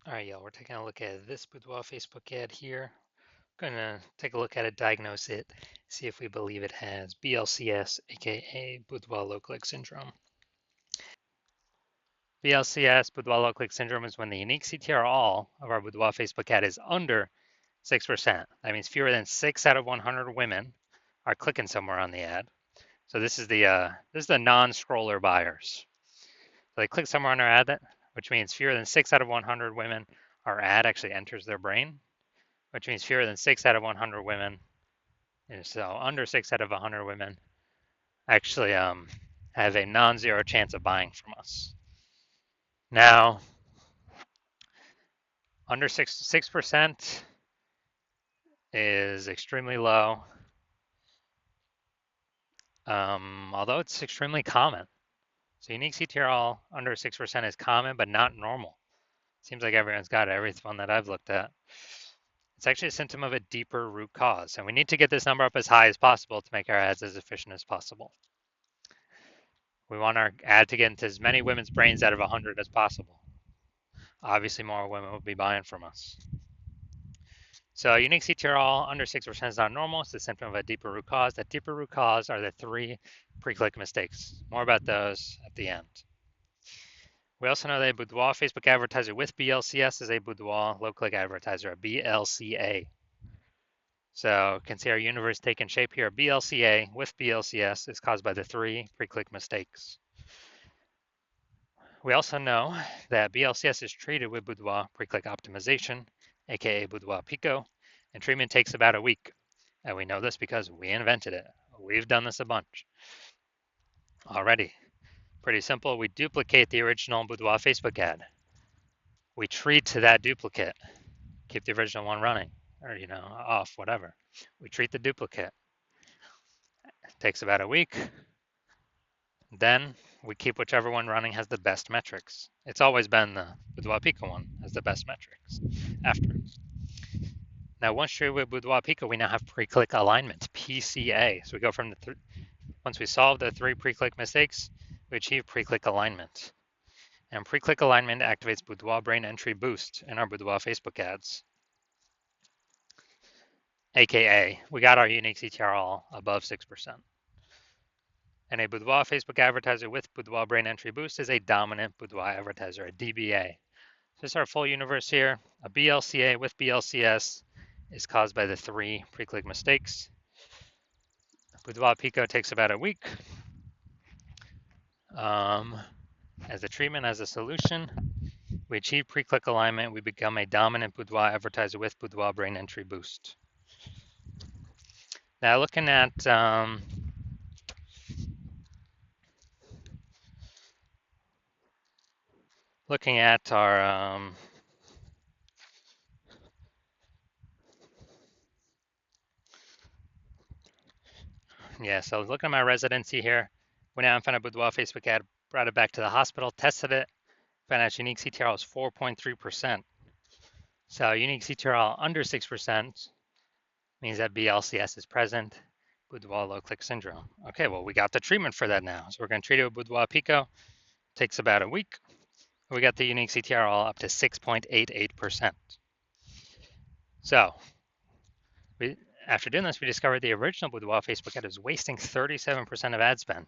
All right, y'all, we're taking a look at this Boudoir Facebook ad here. Going to take a look at it, diagnose it, see if we believe it has BLCS, aka Boudoir low click syndrome. BLCS, Boudoir low click syndrome, is when the unique CTR all of our Boudoir Facebook ad is under 6%. That means fewer than 6 out of 100 women are clicking somewhere on the ad. So this is the non-scroller buyers. So they click somewhere on our ad, which means fewer than 6 out of 100 women, our ad actually enters their brain, which means fewer than 6 out of 100 women, and so under 6 out of 100 women actually have a non-zero chance of buying from us. Now, under 6% is extremely low, although it's extremely common. So unique CTRL under 6% is common, but not normal. Seems like everyone's got it, everyone that I've looked at. It's actually a symptom of a deeper root cause, and we need to get this number up as high as possible to make our ads as efficient as possible. We want our ad to get into as many women's brains out of 100 as possible. Obviously, more women will be buying from us. So unique CTRL under 6% is not normal. It's a symptom of a deeper root cause. That deeper root cause are the 3 pre-click mistakes. More about those at the end. We also know that a Boudoir Facebook advertiser with BLCS is a Boudoir low-click advertiser, a BLCA. So you can see our universe taking shape here. BLCA with BLCS is caused by the 3 pre-click mistakes. We also know that BLCS is treated with Boudoir pre-click optimization, aka Boudoir Pico, and treatment takes about a week. And we know this because we invented it. We've done this a bunch already. Pretty simple. We duplicate the original Boudoir Facebook ad. We treat to that duplicate. Keep the original one running, or off, whatever. We treat the duplicate. It takes about a week. Then we keep whichever one running has the best metrics. It's always been the Boudoir Pico one has the best metrics after. Now, once treated with Boudoir Pico, we now have pre-click alignment, PCA. So we go from once we solve the 3 pre-click mistakes, we achieve pre-click alignment. And pre-click alignment activates Boudoir brain entry boost in our Boudoir Facebook ads. AKA, we got our unique CTR all above 6%. And a Boudoir Facebook advertiser with Boudoir brain entry boost is a dominant Boudoir advertiser, a DBA. This is our full universe here. A BLCA with BLCS is caused by the 3 pre-click mistakes. Boudoir Pico takes about a week. As a treatment, as a solution, we achieve pre-click alignment. We become a dominant Boudoir advertiser with Boudoir brain entry boost. Now looking at our so looking at my residency here, went out and found a Boudoir Facebook ad, brought it back to the hospital, tested it, found out unique CTRL is 4.3%. So unique CTRL under 6% means that BLCS is present, Boudoir low click syndrome. Okay, well, we got the treatment for that now. So we're going to treat it with Boudoir Pico. Takes about a week. We got the unique CTRL up to 6.88%. So after doing this, we discovered the original Boudoir Facebook ad is wasting 37% of ad spend.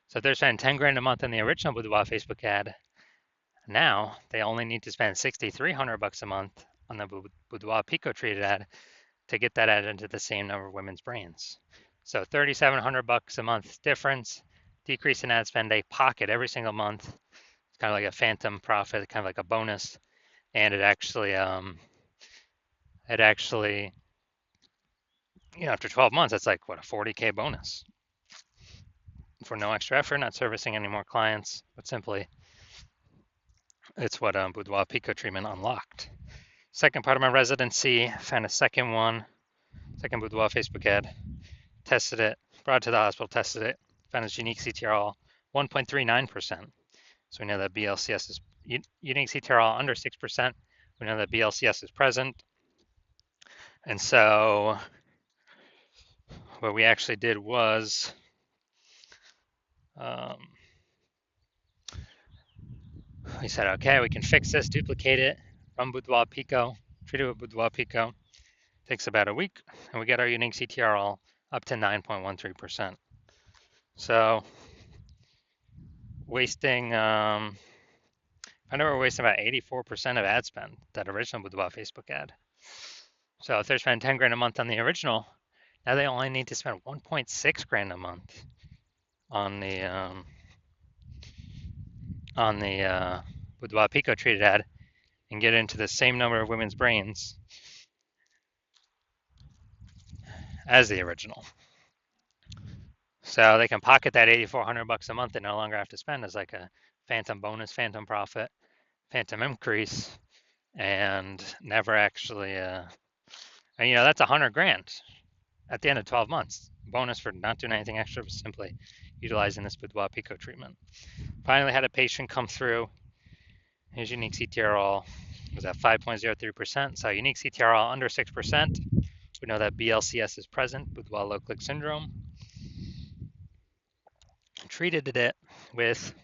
So if they're spending 10 grand a month in the original Boudoir Facebook ad, now they only need to spend 6,300 bucks a month on the Boudoir Pico treated ad to get that ad into the same number of women's brains. So 3,700 bucks a month difference, decrease in ad spend, they pocket every single month. It's kind of like a phantom profit, kind of like a bonus, and it actually after 12 months, that's like what, a 40K bonus for no extra effort, not servicing any more clients, but simply it's what Boudoir Pico treatment unlocked. Second part of my residency, found a second Boudoir Facebook ad, tested it, brought it to the hospital, tested it, found its unique CTRL 1.39%. So we know that BLCS is unique CTRL under 6%. We know that BLCS is present. And so what we actually did was we said, okay, we can fix this, duplicate it. from Boudoir Pico, treated with Boudoir Pico. Takes about a week, and we get our unique CTR all up to 9.13%. So wasting, I know we're wasting about 84% of ad spend, that original Boudoir Facebook ad. So if they're spending 10 grand a month on the original, now they only need to spend 1.6 grand a month on the Boudoir Pico treated ad and get into the same number of women's brains as the original. So they can pocket that 8,400 bucks a month and no longer have to spend as like a phantom bonus, phantom profit, phantom increase, and never actually, and that's 100 grand at the end of 12 months. Bonus for not doing anything extra, but simply utilizing this Boudoir Pico treatment. Finally had a patient come through. His unique CTRL was at 5.03%. So unique CTRL under 6%. We know that BLCS is present, Boudoir low click syndrome. Treated it with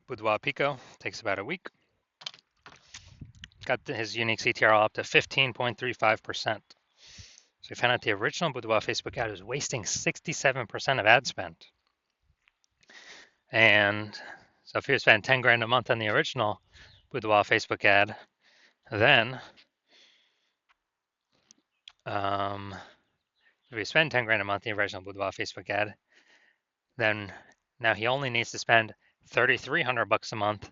Boudoir Pico. Takes about a week. Got his unique CTRL up to 15.35%. So we found out the original Boudoir Facebook ad was wasting 67% of ad spend. And so if you spend 10 grand a month on the original Boudoir Facebook ad, then if you spend 10 grand a month in the original Boudoir Facebook ad, then now he only needs to spend 3,300 bucks a month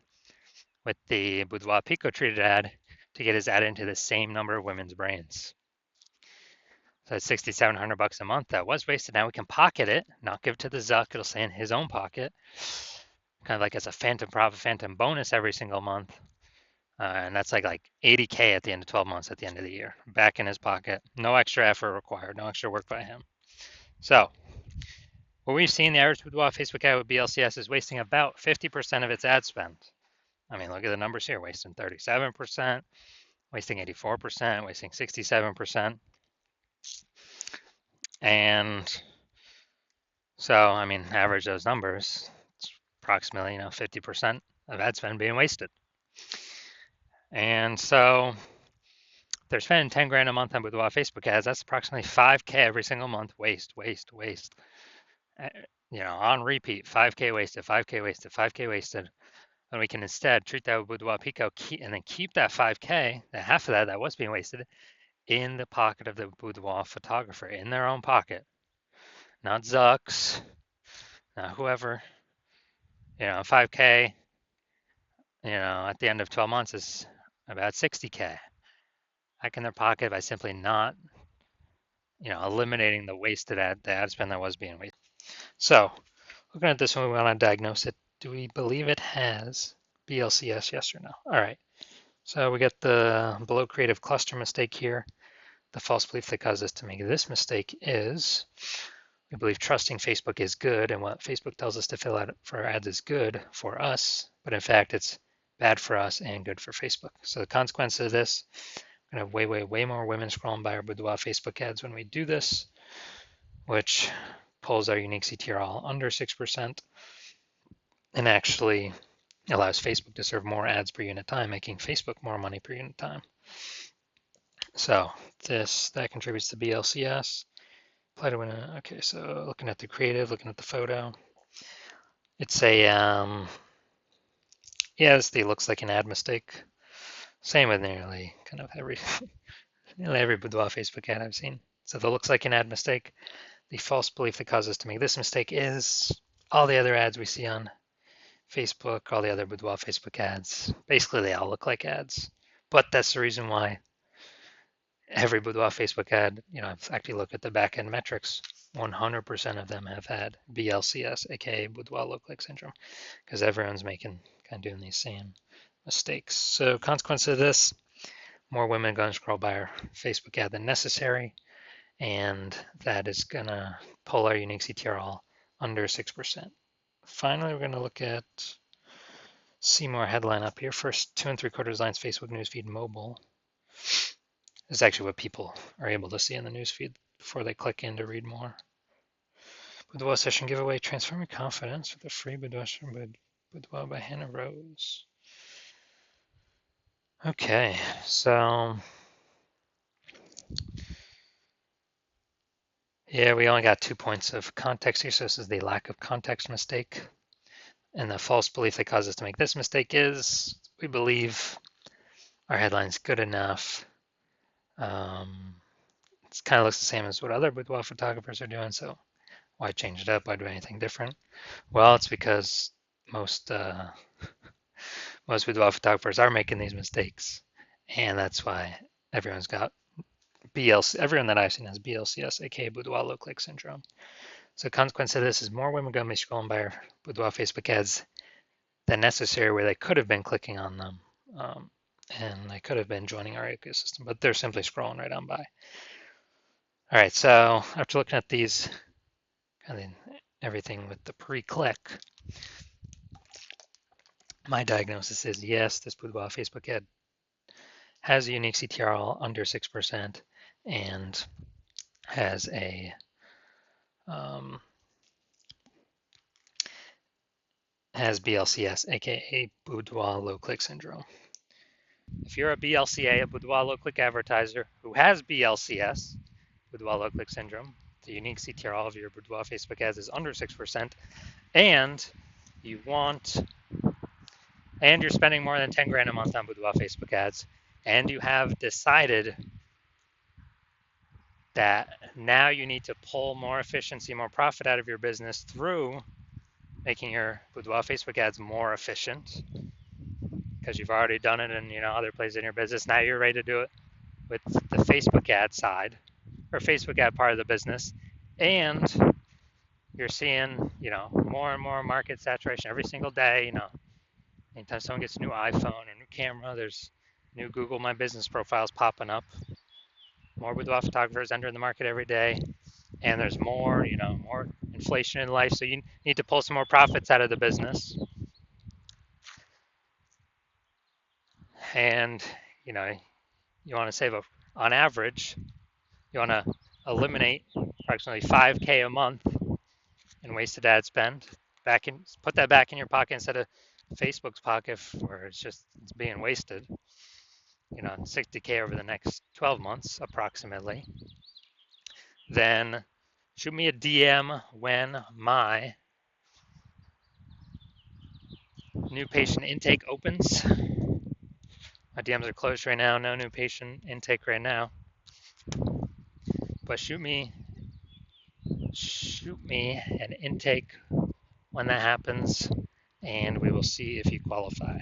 with the Boudoir Pico treated ad to get his ad into the same number of women's brains. So that's 6,700 bucks a month that was wasted. Now we can pocket it, not give it to the Zuck. It'll stay in his own pocket, kind of like as a phantom profit, phantom bonus every single month. And that's like 80K at the end of 12 months at the end of the year, back in his pocket. No extra effort required, no extra work by him. So what we've seen, the average Boudoir Facebook ad with BLCS is wasting about 50% of its ad spend. I mean, look at the numbers here, wasting 37%, wasting 84%, wasting 67%. And so, I mean, average those numbers, it's approximately, 50% of ad spend being wasted. And so they're spending 10 grand a month on Boudoir Facebook ads. That's approximately 5K every single month. Waste. On repeat, 5K wasted, 5K wasted, 5K wasted. And we can instead treat that with Boudoir Pico and then keep that 5K, that half of that was being wasted, in the pocket of the Boudoir photographer, in their own pocket. Not Zuck's, not whoever. 5K, at the end of 12 months is about 60K. Back in their pocket by simply not, eliminating the wasted the ad spend that was being wasted. So, looking at this one, we want to diagnose it. Do we believe it has BLCS, yes or no? All right. So we get the below creative cluster mistake here. The false belief that caused us to make this mistake is we believe trusting Facebook is good, and what Facebook tells us to fill out for our ads is good for us, but in fact it's bad for us and good for Facebook. So the consequence of this, we're gonna have way more women scrolling by our Boudoir Facebook ads when we do this, which pulls our unique CTRL under 6% and actually allows Facebook to serve more ads per unit time, making Facebook more money per unit time. So that contributes to BLCS. Apply to win. Okay, so looking at the creative, looking at the photo, it's a it looks like an ad mistake. Same with nearly kind of every Boudoir Facebook ad I've seen. So that looks like an ad mistake. The false belief that causes us to make this mistake is all the other ads we see on Facebook, all the other Boudoir Facebook ads. Basically, they all look like ads. But that's the reason why every Boudoir Facebook ad, I've actually looked at the back-end metrics. 100% of them have had BLCS, aka Boudoir low click syndrome, because everyone's kind of doing these same mistakes. So consequence of this, more women are going to scroll by our Facebook ad than necessary, and that is going to pull our unique CTRL under 6%. Finally, we're going to look at Seymour headline up here. First 2 3/4 lines Facebook newsfeed mobile. This is actually what people are able to see in the newsfeed before they click in to read more. Boudoir session giveaway, transforming confidence with a free Boudoir by Hannah Rose. Okay, so yeah, we only got 2 points of context here, so this is the lack of context mistake. And the false belief that caused us to make this mistake is we believe our headline's good enough. It kind of looks the same as what other boudoir photographers are doing, so why change it up? Why do anything different? Well, it's because most most boudoir photographers are making these mistakes, and that's why everyone's got BLC. Everyone that I've seen has BLCS, aka boudoir low click syndrome. So, consequence of this is more women going to be scrolling by our boudoir Facebook ads than necessary, where they could have been clicking on them, and they could have been joining our ecosystem, but they're simply scrolling right on by. All right, so after looking at these, kind of everything with the pre-click, my diagnosis is yes, this boudoir Facebook ad has a unique CTR under 6% and has a has BLCS, aka boudoir low click syndrome. If you're a BLCA, a boudoir low click advertiser who has BLCS, boudoir low click syndrome, the unique CTR of your boudoir Facebook ads is under 6%, and you want, and you're spending more than 10 grand a month on boudoir Facebook ads, and you have decided that now you need to pull more efficiency, more profit out of your business through making your boudoir Facebook ads more efficient, because you've already done it in other places in your business. Now you're ready to do it with the Facebook ad side or Facebook ad part of the business, and you're seeing more and more market saturation every single day. Anytime someone gets a new iPhone or new camera, there's new Google My Business profiles popping up. More boudoir photographers entering the market every day, and there's more more inflation in life, so you need to pull some more profits out of the business. And you want to save on average, you want to eliminate approximately 5K a month in wasted ad spend. Put that back in your pocket instead of Facebook's pocket, where it's being wasted. 60K over the next 12 months approximately. Then shoot me a DM when my new patient intake opens. My DMs are closed right now. No new patient intake right now. But shoot me an intake when that happens, and we will see if you qualify.